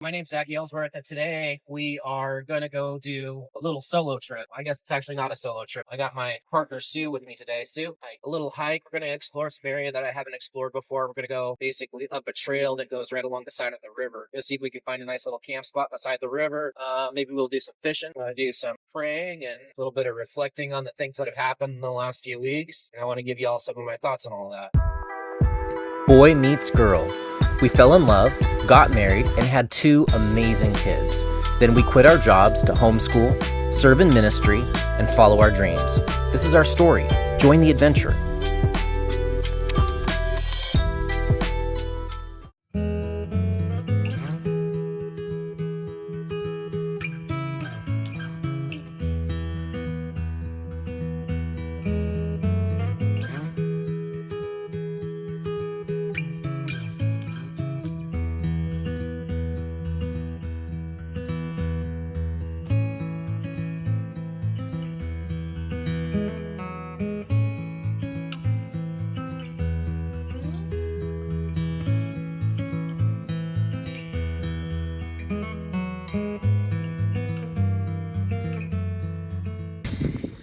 My name's Zach Ellsworth, and today we are going to go do a little solo trip. I guess it's actually not a solo trip. I got my partner Sue with me today. Sue, a little hike. We're going to explore some area that I haven't explored before. We're going to go basically up a trail that goes right along the side of the river. We'll see if we can find a nice little camp spot beside the river. Maybe we'll do some fishing, do some praying, and a little bit of reflecting on the things that have happened in the last few weeks. And I want to give you all some of my thoughts on all that. Boy meets girl. We fell in love, got married, and had 2 amazing kids. Then we quit our jobs to homeschool, serve in ministry, and follow our dreams. This is our story. Join the adventure.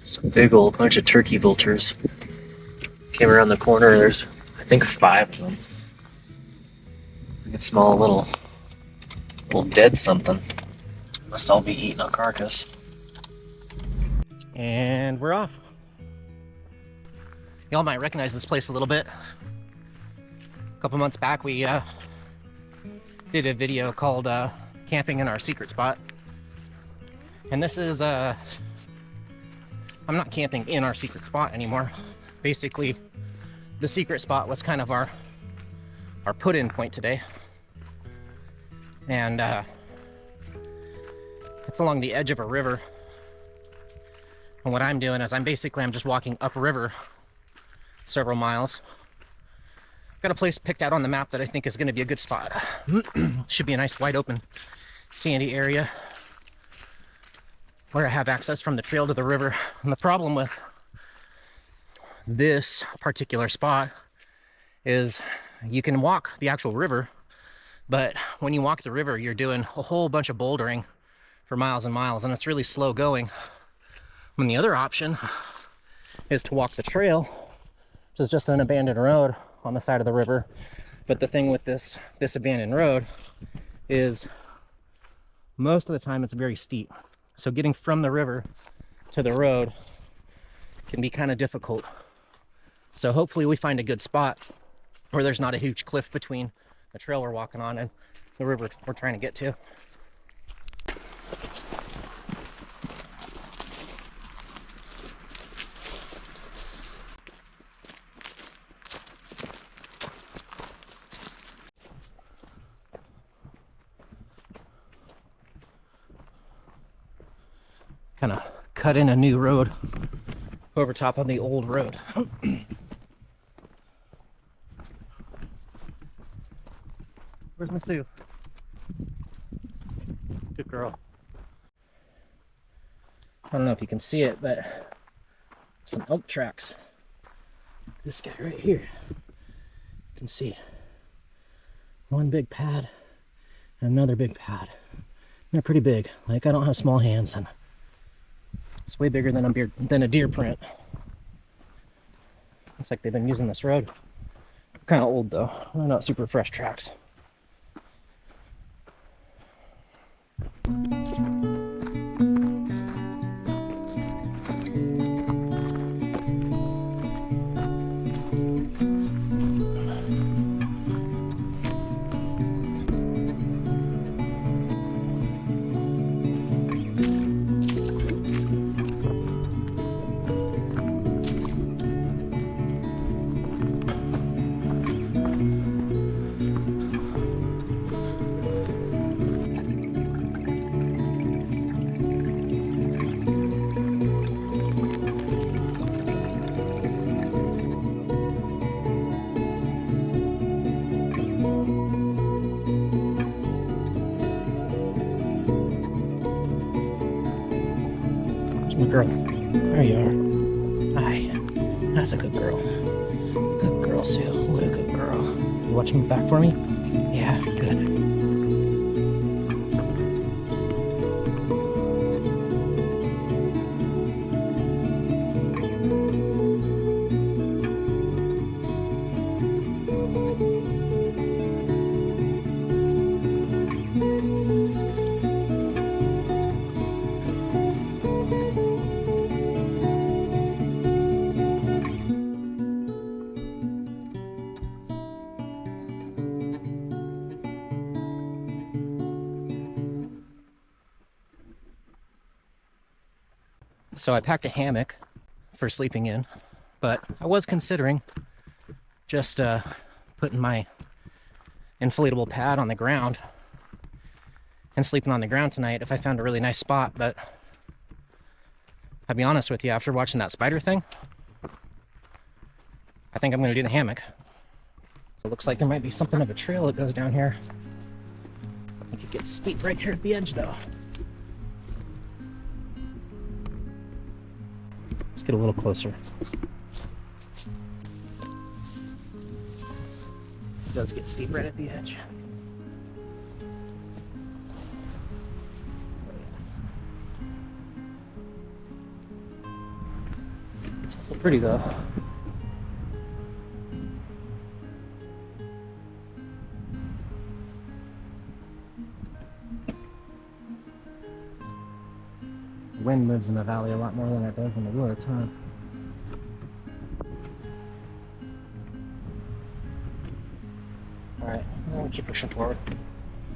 Some big old bunch of turkey vultures came around the corner. There's, I think, 5 of them. I can smell a little dead something. Must all be eating a carcass. And we're off. Y'all might recognize this place a little bit. A couple months back, we did a video called Camping in Our Secret Spot. And this is I'm not camping in our secret spot anymore. Basically, the secret spot was kind of our put-in point today. And it's along the edge of a river. And what I'm doing is I'm just walking upriver several miles. Got a place picked out on the map that I think is going to be a good spot. Should be a nice wide open sandy area where I have access from the trail to the river. And the problem with this particular spot is you can walk the actual river, but when you walk the river, you're doing a whole bunch of bouldering for miles and miles, and it's really slow going. When the other option is to walk the trail, which is just an abandoned road on the side of the river. But the thing with this abandoned road is most of the time it's very steep. So getting from the river to the road can be kind of difficult. So hopefully we find a good spot where there's not a huge cliff between the trail we're walking on and the river we're trying to get to. Kind of cut in a new road over top of the old road. Where's my Sue? Good girl. I don't know if you can see it, but some elk tracks. This guy right here. You can see one big pad and another big pad. They're pretty big. Like, I don't have small hands, and it's way bigger than a deer print. Looks like they've been using this road. Kind of old though. They're not super fresh tracks. My girl. There you are. Hi. That's a good girl. Good girl, Sue. What a good girl. You watching back for me? Yeah, good. So I packed a hammock for sleeping in, but I was considering just putting my inflatable pad on the ground and sleeping on the ground tonight if I found a really nice spot. But I'll be honest with you, after watching that spider thing, I think I'm going to do the hammock. It looks like there might be something of a trail that goes down here. I think it gets steep right here at the edge though. Let's get a little closer. It does get steep right at the edge. It's awful pretty though. The wind moves in the valley a lot more than it does in the woods, huh? Alright, I'm gonna keep pushing forward.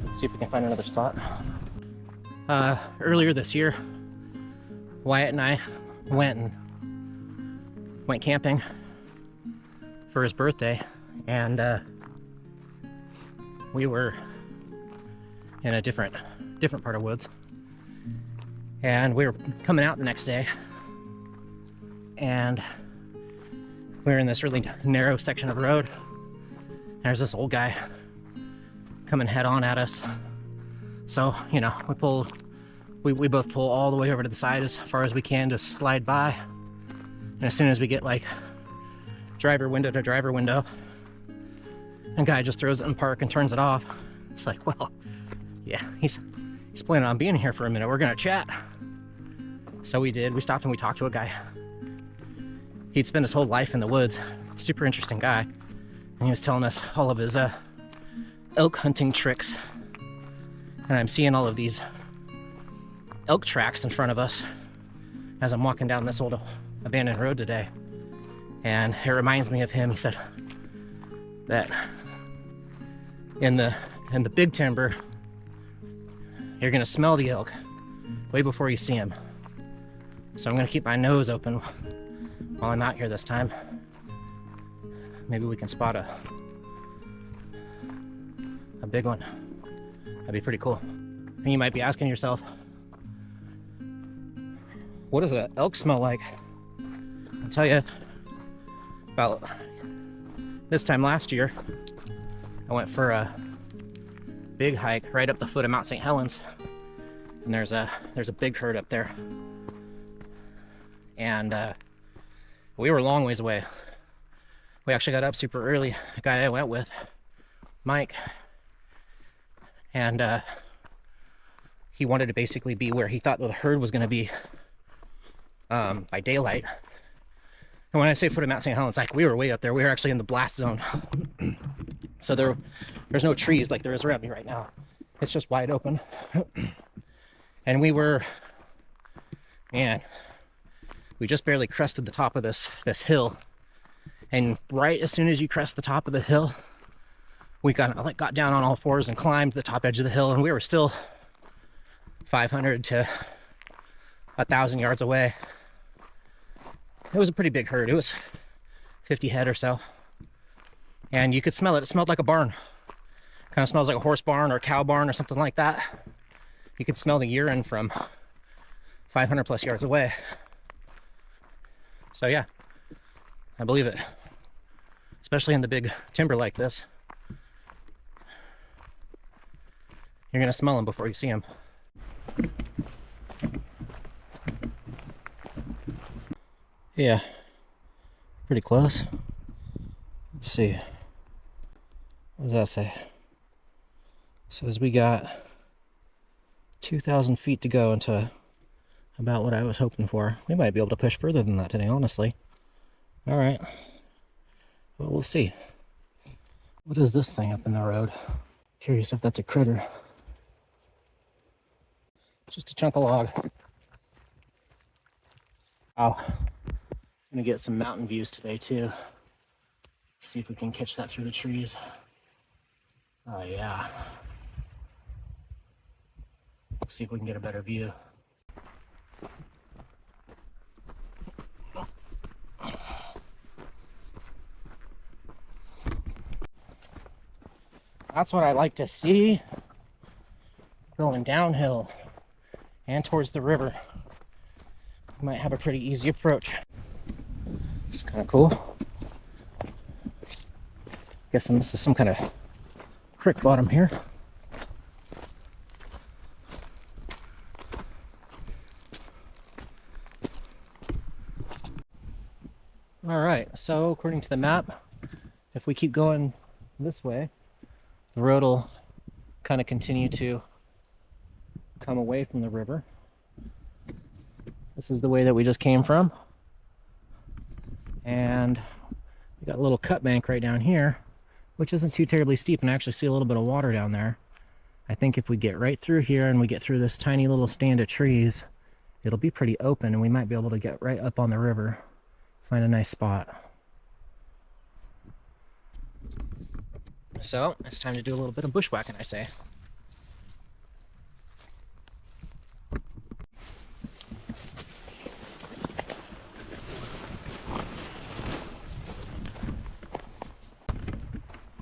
Let's see if we can find another spot. Earlier this year, Wyatt and I went camping for his birthday, and we were in a different part of woods, and we were coming out the next day, and we were in this really narrow section of road. There's this old guy coming head on at us. So, you know, we both pull all the way over to the side as far as we can to slide by. And as soon as we get like driver window to driver window, and guy just throws it in park and turns it off. It's like, well, yeah, he's planning on being here for a minute. We're gonna chat. So we did. We stopped and we talked to a guy. He'd spent his whole life in the woods. Super interesting guy. And he was telling us all of his elk hunting tricks. And I'm seeing all of these elk tracks in front of us as I'm walking down this old abandoned road today. And it reminds me of him. He said that in the big timber, you're gonna smell the elk way before you see him. So I'm gonna keep my nose open while I'm out here this time. Maybe we can spot a big one. That'd be pretty cool. And you might be asking yourself, what does an elk smell like? I'll tell you, about this time last year, I went for a big hike right up the foot of Mount St. Helens, and there's a big herd up there, and we were a long ways away. We actually got up super early. The guy I went with, Mike, and he wanted to basically be where he thought the herd was going to be by daylight. And when I say foot of Mount St. Helens, like we were way up there. We were actually in the blast zone. So there's no trees like there is around me right now. It's just wide open. And we just barely crested the top of this hill. And right as soon as you crest the top of the hill, we got down on all fours and climbed the top edge of the hill, and we were still 500 to 1,000 yards away. It was a pretty big herd. It was 50 head or so. And you could smell it. It smelled like a barn. Kind of smells like a horse barn or a cow barn or something like that. You could smell the urine from 500 plus yards away. So yeah, I believe it. Especially in the big timber like this. You're gonna smell them before you see them. Yeah, pretty close. Let's see. What does that say? It says we got 2,000 feet to go into about what I was hoping for. We might be able to push further than that today, honestly. All right. Well, we'll see. What is this thing up in the road? Curious if that's a critter. Just a chunk of log. Wow. Gonna get some mountain views today too. See if we can catch that through the trees. Oh yeah. See if we can get a better view. That's what I like to see. Going downhill and towards the river. We might have a pretty easy approach. It's kind of cool. Guessing this is some kind of creek bottom here. All right, so according to the map, if we keep going this way, the road will kind of continue to come away from the river. This is the way that we just came from. And we got a little cut bank right down here, which isn't too terribly steep, and I actually see a little bit of water down there. I think if we get right through here and we get through this tiny little stand of trees, it'll be pretty open and we might be able to get right up on the river, find a nice spot. So it's time to do a little bit of bushwhacking, I say.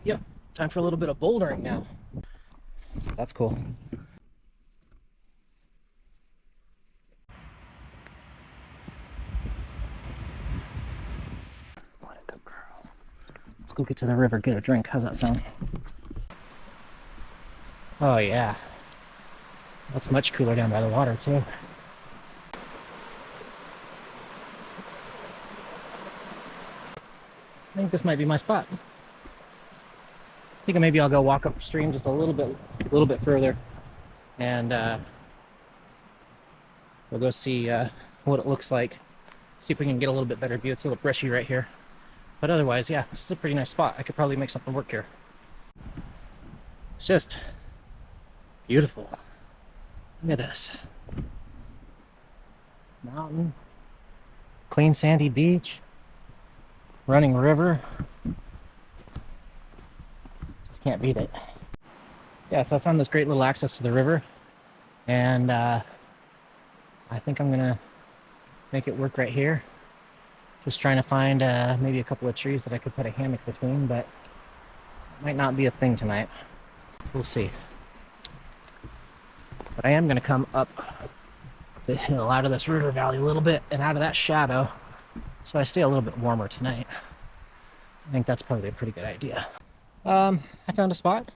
Yep, time for a little bit of bouldering now. That's cool. What a good girl. Let's go get to the river, get a drink. How's that sound? Oh yeah. That's much cooler down by the water too. I think this might be my spot. I think maybe I'll go walk upstream just a little bit further, and we'll go see what it looks like. See if we can get a little bit better view. It's a little brushy right here, but otherwise, yeah, this is a pretty nice spot. I could probably make something work here. It's just beautiful. Look at this mountain, clean sandy beach, running river. Just can't beat it. Yeah, so I found this great little access to the river, and I think I'm gonna make it work right here. Just trying to find maybe a couple of trees that I could put a hammock between, but it might not be a thing tonight. We'll see. But I am gonna come up the hill out of this river valley a little bit and out of that shadow, so I stay a little bit warmer tonight. I think that's probably a pretty good idea. I found a spot.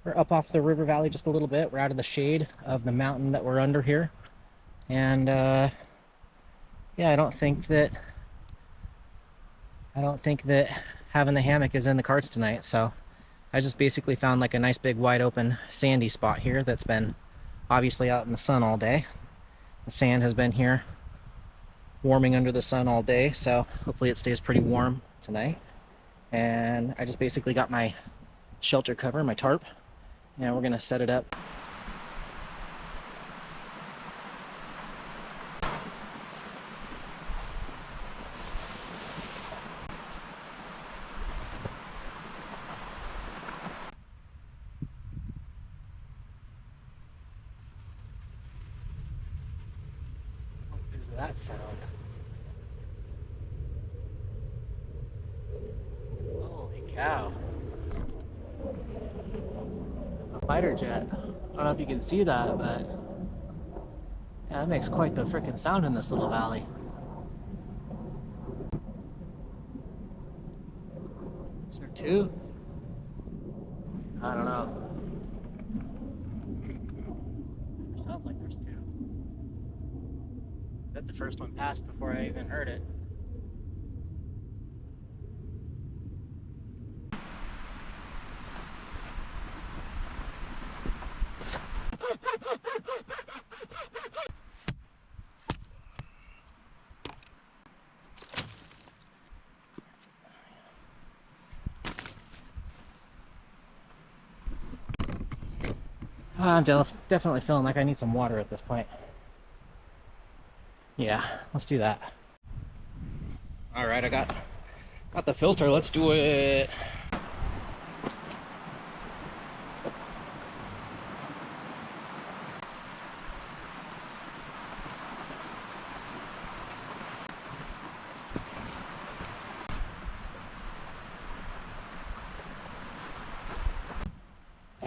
We're up off the river valley just a little bit. We're out of the shade of the mountain that we're under here. And yeah, I don't think that having the hammock is in the cards tonight. So I just basically found like a nice big wide open sandy spot here that's been obviously out in the sun all day. The sand has been here warming under the sun all day, so hopefully it stays pretty warm tonight. And I just basically got my shelter cover, my tarp, and we're gonna set it up. What is that sound? Holy cow. A fighter jet. I don't know if you can see that, but yeah, that makes quite the frickin' sound in this little valley. Is there two? I don't know. It sounds like there's two. I bet the first one passed before I even heard it. I'm definitely feeling like I need some water at this point. Yeah, let's do that. All right, I got the filter. Let's do it.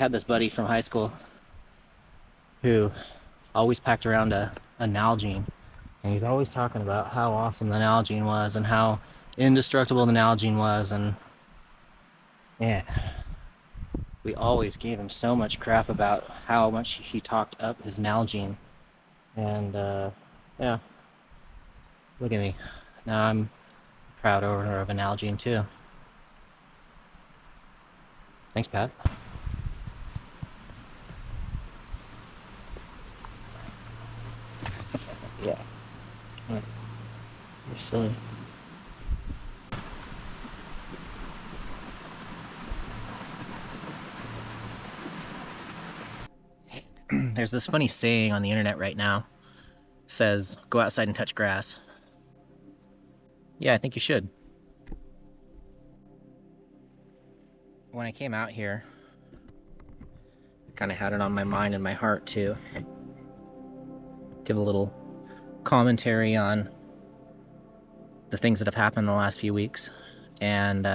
had this buddy from high school who always packed around a Nalgene, and he's always talking about how awesome the Nalgene was and how indestructible the Nalgene was, and yeah, we always gave him so much crap about how much he talked up his Nalgene, and yeah, look at me. Now I'm a proud owner of a Nalgene too. Thanks, Pat. Yeah. You're silly. There's this funny saying on the internet right now. It says, go outside and touch grass. Yeah, I think you should. When I came out here, I kind of had it on my mind and my heart to give a little commentary on the things that have happened in the last few weeks. And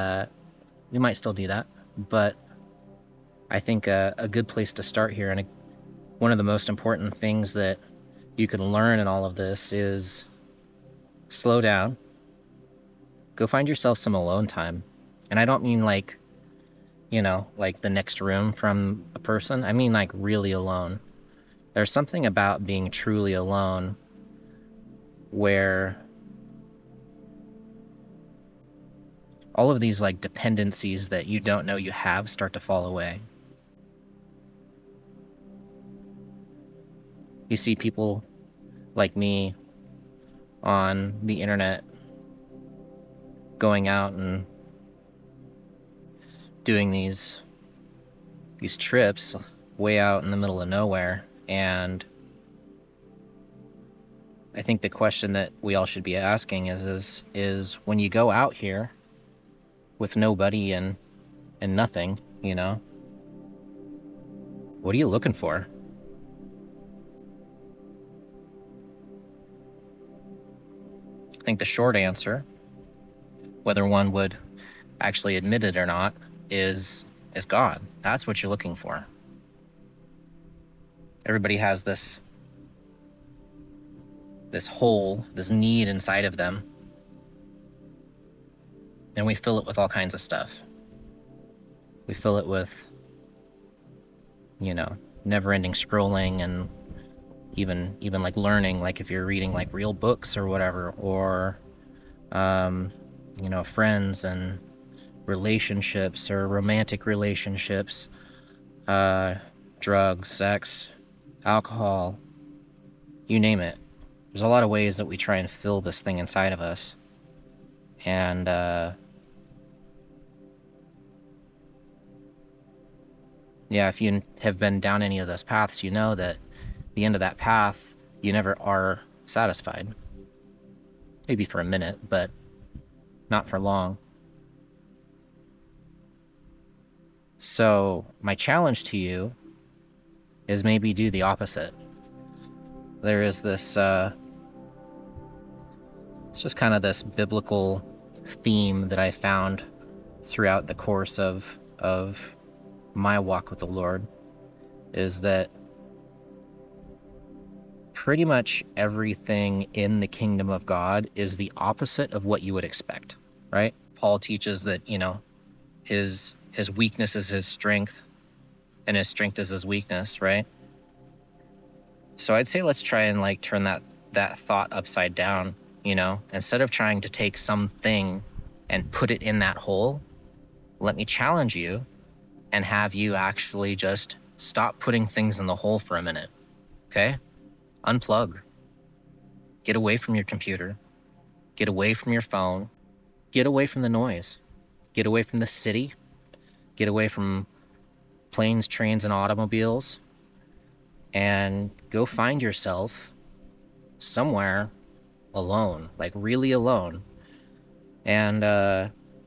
we might still do that. But I think a good place to start here, and one of the most important things that you can learn in all of this, is slow down. Go find yourself some alone time. And I don't mean like, you know, like the next room from a person. I mean like really alone. There's something about being truly alone where all of these like dependencies that you don't know you have start to fall away. You see people like me on the internet going out and doing these trips way out in the middle of nowhere, and I think the question that we all should be asking is when you go out here with nobody and nothing, you know, what are you looking for? I think the short answer, whether one would actually admit it or not, is God. That's what you're looking for. Everybody has this hole, this need inside of them, and we fill it with all kinds of stuff. We fill it with, you know, never-ending scrolling, and even like learning, like if you're reading like real books or whatever, or you know, friends and relationships or romantic relationships, drugs, sex, alcohol, you name it. There's a lot of ways that we try and fill this thing inside of us. And yeah, if you have been down any of those paths, you know that the end of that path, you never are satisfied. Maybe for a minute, but not for long. So my challenge to you is maybe do the opposite. There is this, it's just kind of this biblical theme that I found throughout the course of my walk with the Lord, is that pretty much everything in the kingdom of God is the opposite of what you would expect, right? Paul teaches that, you know, his weakness is his strength, and his strength is his weakness, right? So I'd say let's try and like turn that thought upside down, you know? Instead of trying to take something and put it in that hole, let me challenge you and have you actually just stop putting things in the hole for a minute, okay? Unplug. Get away from your computer. Get away from your phone. Get away from the noise. Get away from the city. Get away from planes, trains, and automobiles. And go find yourself somewhere alone, like really alone. And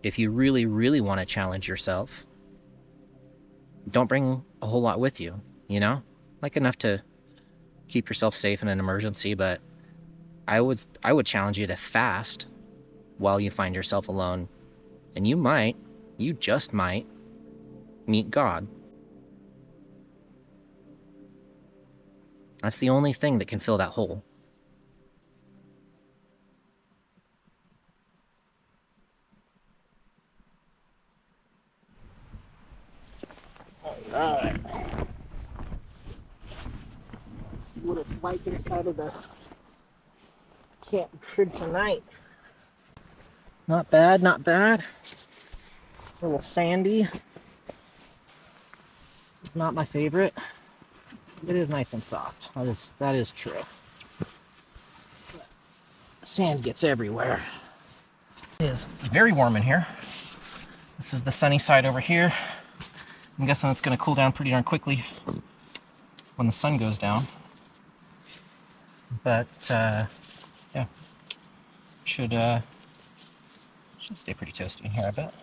if you really, really want to challenge yourself, don't bring a whole lot with you, you know? Like enough to keep yourself safe in an emergency, but I would challenge you to fast while you find yourself alone. And you just might meet God. That's the only thing that can fill that hole. Alright. Let's see what it's like inside of the camp crib tonight. Not bad, not bad. A little sandy. It's not my favorite. It is nice and soft. That is true. But sand gets everywhere. It is very warm in here. This is the sunny side over here. I'm guessing it's going to cool down pretty darn quickly when the sun goes down. But yeah, should stay pretty toasty in here, I bet.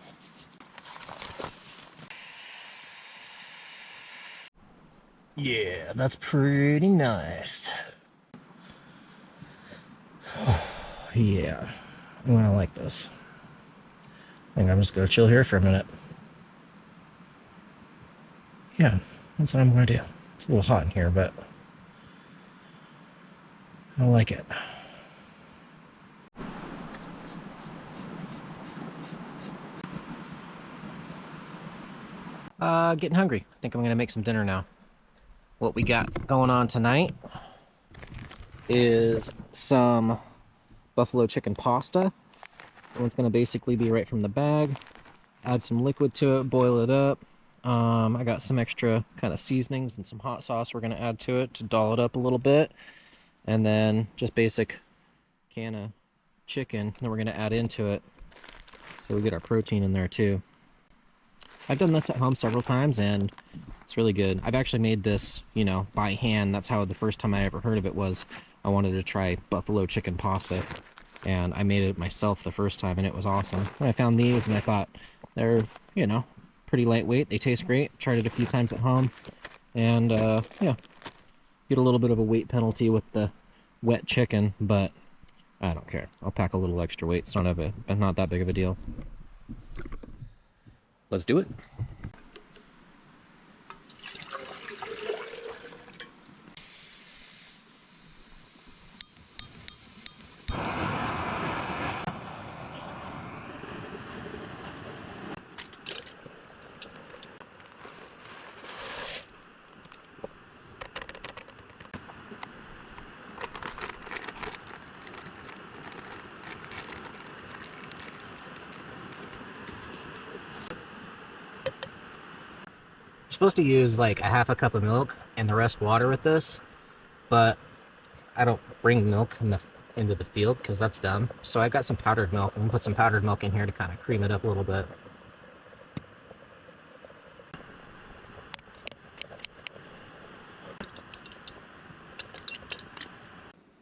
Yeah, that's pretty nice. Yeah, I like this. I think I'm just gonna chill here for a minute. Yeah, that's what I'm gonna do. It's a little hot in here, but I like it. Getting hungry. I think I'm gonna make some dinner now. What we got going on tonight is some buffalo chicken pasta. It's gonna basically be right from the bag. Add some liquid to it, boil it up. I got some extra kind of seasonings and some hot sauce we're gonna add to it to doll it up a little bit. And then just basic can of chicken that we're gonna add into it. So we get our protein in there too. I've done this at home several times and it's really good. I've actually made this, you know, by hand. That's how the first time I ever heard of it was. I wanted to try buffalo chicken pasta. And I made it myself the first time and it was awesome. And I found these and I thought they're, you know, pretty lightweight. They taste great. Tried it a few times at home. And yeah, get a little bit of a weight penalty with the wet chicken, but I don't care. I'll pack a little extra weight. It's not that big of a deal. Let's do it. Supposed to use like a half a cup of milk and the rest water with this, but I don't bring milk into the field because that's dumb. So I got some powdered milk. I'm gonna put some powdered milk in here to kind of cream it up a little bit.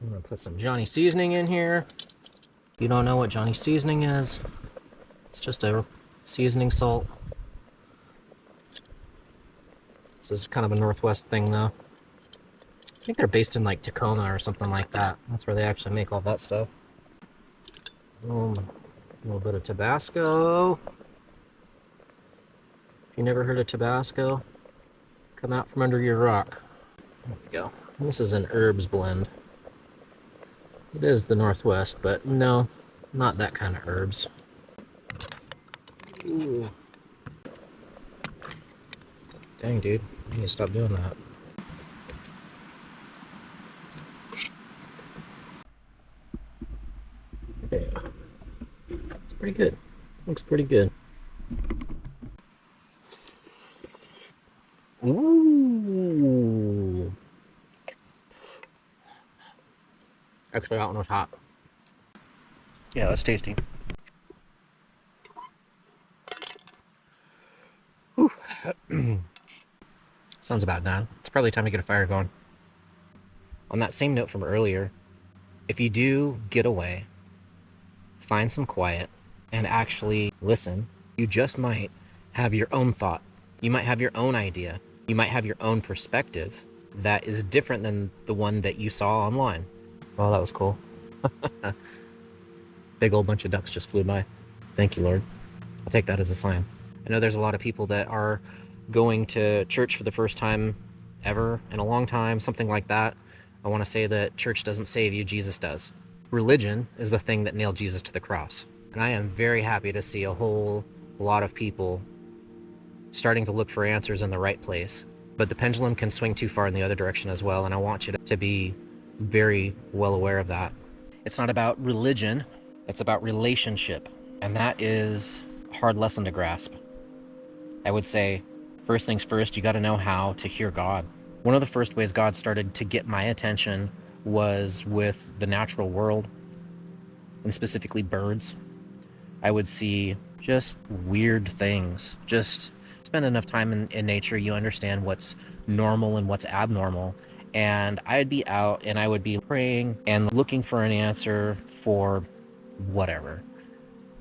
I'm gonna put some Johnny seasoning in here. If you don't know what Johnny seasoning is, it's just a seasoning salt. This is kind of a Northwest thing, though. I think they're based in like Tacoma or something like that. That's where they actually make all that stuff. A little bit of Tabasco. If you never heard of Tabasco, come out from under your rock. There we go. And this is an herbs blend. It is the Northwest, but no, not that kind of herbs. Ooh. Dang, dude. You need to stop doing that. Yeah. It's pretty good. Looks pretty good. Ooh. Actually, that one was hot. Yeah, that's tasty. Sun's about done. It's probably time to get a fire going. On that same note from earlier, if you do get away, find some quiet, and actually listen, you just might have your own thought. You might have your own idea. You might have your own perspective that is different than the one that you saw online. Oh, that was cool. Big old bunch of ducks just flew by. Thank you, Lord. I'll take that as a sign. I know there's a lot of people that are going to church for the first time ever in a long time, something like that. I want to say that church doesn't save you, Jesus does. Religion is the thing that nailed Jesus to the cross. And I am very happy to see a whole lot of people starting to look for answers in the right place. But the pendulum can swing too far in the other direction as well, and I want you to be very well aware of that. It's not about religion, it's about relationship. And that is a hard lesson to grasp. I would say, first things first, you got to know how to hear God. One of the first ways God started to get my attention was with the natural world, and specifically birds. I would see just weird things. Just spend enough time in nature, you understand what's normal and what's abnormal. And I'd be out and I would be praying and looking for an answer for whatever.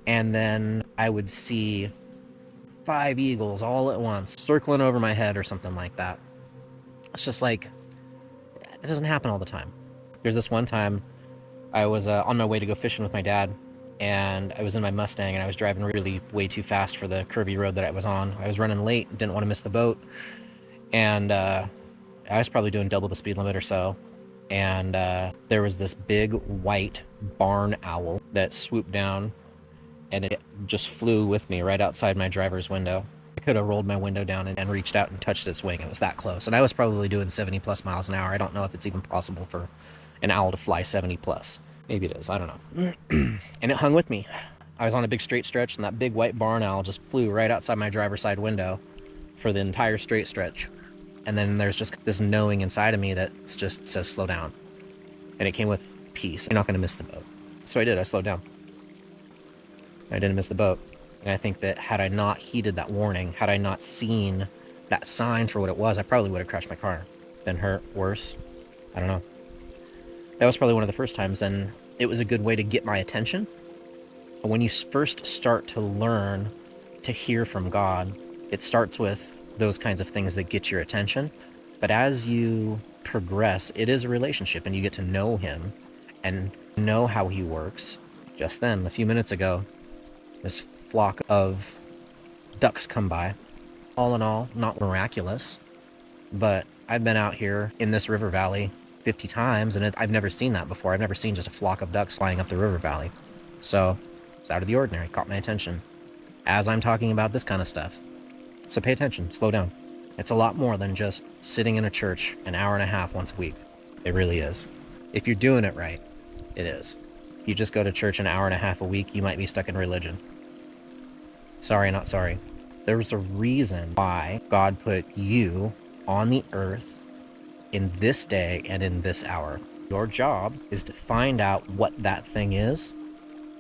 And then I would see 5 eagles all at once circling over my head or something like that. It's just like, it doesn't happen all the time. There's this one time I was on my way to go fishing with my dad, and I was in my Mustang and I was driving really way too fast for the curvy road that I was on. I was running late, didn't want to miss the boat, and I was probably doing double the speed limit or so. And there was this big white barn owl that swooped down, and it just flew with me right outside my driver's window. I could have rolled my window down and reached out and touched its wing. It was that close. And I was probably doing 70 plus miles an hour. I don't know if it's even possible for an owl to fly 70 plus. Maybe it is. I don't know. And it hung with me. I was on a big straight stretch, and that big white barn owl just flew right outside my driver's side window for the entire straight stretch. And then there's just this knowing inside of me that just says, slow down. And it came with peace. You're not going to miss the boat. So I did. I slowed down. I didn't miss the boat. And I think that had I not heeded that warning, had I not seen that sign for what it was, I probably would have crashed my car. Been hurt, worse. I don't know. That was probably one of the first times, and it was a good way to get my attention. But when you first start to learn to hear from God, it starts with those kinds of things that get your attention. But as you progress, it is a relationship, and you get to know Him and know how He works. Just then, a few minutes ago, this flock of ducks come by. All in all, not miraculous, but I've been out here in this river valley 50 times, and I've never seen that before. I've never seen just a flock of ducks flying up the river valley. So it's out of the ordinary, caught my attention as I'm talking about this kind of stuff. So pay attention, slow down. It's a lot more than just sitting in a church an hour and a half once a week. It really is. If you're doing it right, it is. If you just go to church an hour and a half a week, you might be stuck in religion. Sorry, not sorry. There's a reason why God put you on the earth in this day and in this hour. Your job is to find out what that thing is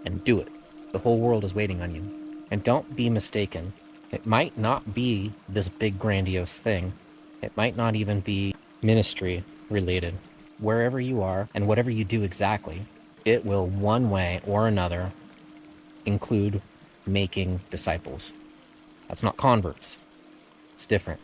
and do it. The whole world is waiting on you. And don't be mistaken. It might not be this big grandiose thing. It might not even be ministry related. Wherever you are and whatever you do exactly, it will one way or another include making disciples. That's not converts. It's different.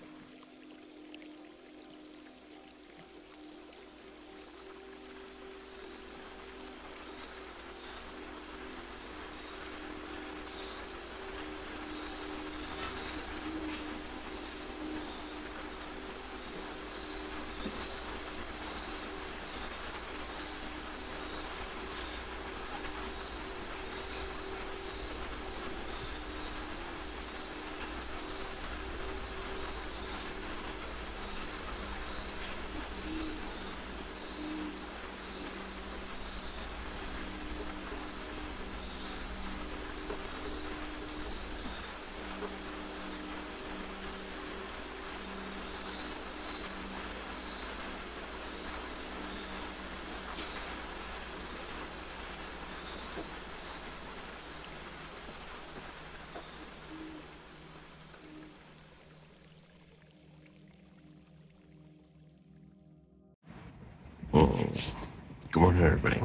Good morning, everybody.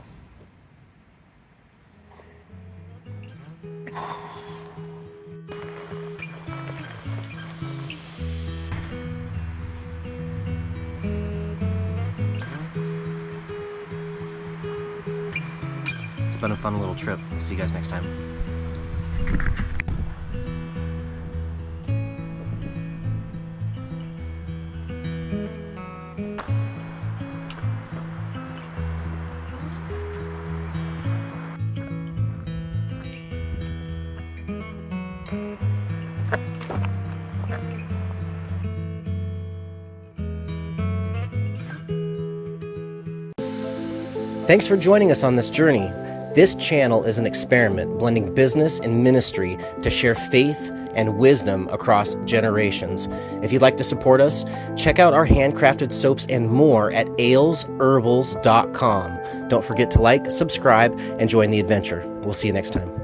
It's been a fun little trip. See you guys next time. Thanks for joining us on this journey. This channel is an experiment blending business and ministry to share faith and wisdom across generations. If you'd like to support us, check out our handcrafted soaps and more at alesherbals.com. Don't forget to like, subscribe, and join the adventure. We'll see you next time.